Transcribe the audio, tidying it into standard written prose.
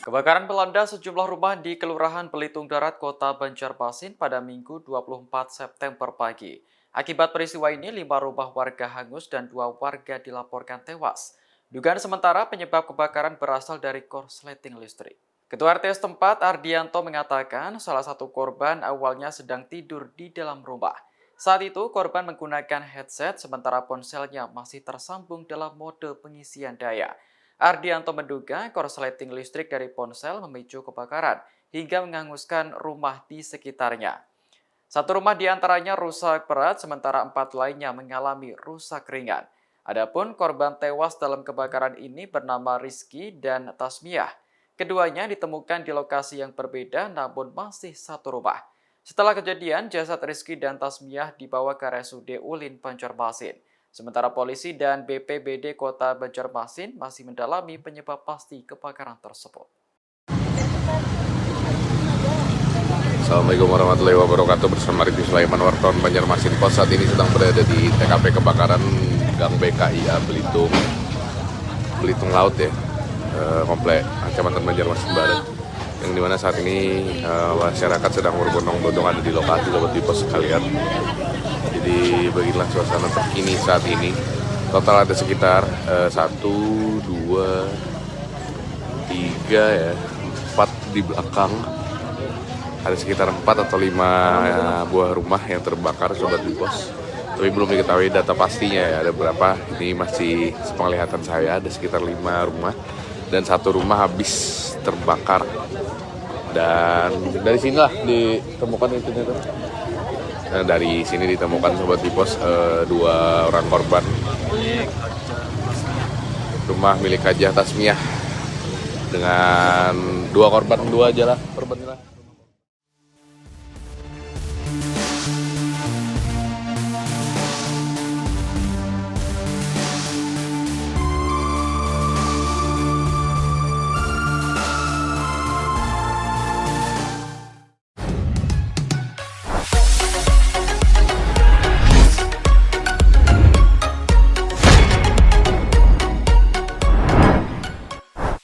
Kebakaran melanda sejumlah rumah di Kelurahan Belitung Darat, Kota Banjarmasin pada Minggu 24 September pagi. Akibat peristiwa ini, 5 rumah warga hangus dan 2 warga dilaporkan tewas. Dugaan sementara penyebab kebakaran berasal dari korsleting listrik. Ketua RT setempat Ardianto mengatakan salah satu korban awalnya sedang tidur di dalam rumah. Saat itu korban menggunakan headset sementara ponselnya masih tersambung dalam mode pengisian daya. Ardianto menduga korsleting listrik dari ponsel memicu kebakaran hingga menghanguskan rumah di sekitarnya. Satu rumah di antaranya rusak berat sementara 4 lainnya mengalami rusak ringan. Adapun korban tewas dalam kebakaran ini bernama Rizky dan Tasmiah. Keduanya ditemukan di lokasi yang berbeda namun masih satu rumah. Setelah kejadian, jasad Rizky dan Tasmiah dibawa ke RSUD Ulin Banjarmasin. Sementara polisi dan BPBD Kota Banjarmasin masih mendalami penyebab pasti kebakaran tersebut. Assalamualaikum warahmatullahi wabarakatuh. Bersama Riki Sulaiman, wartawan Banjarmasin Pos. Saat ini sedang berada di TKP kebakaran Gang BKIA Belitung Laut ya, komplek Kecamatan Banjarmasin Barat. Yang dimana saat ini masyarakat sedang berbondong-bondong ada di lokasi sobat di pos sekalian. Jadi beginilah suasana terkini saat ini. Total ada sekitar 1, 2, 3 ya, 4 di belakang. Ada sekitar 4 atau 5 buah rumah yang terbakar sobat di pos. Tapi belum diketahui data pastinya ya, ada berapa. Ini masih sepenglihatan saya ada sekitar 5 rumah dan satu rumah habis terbakar. Dan dari sinilah ditemukan itu. Nah, dari sini ditemukan sobat di pos 2 orang korban. Rumah milik Hajah Tasmiah dengan 2 korban, 2 aja lah korban lah.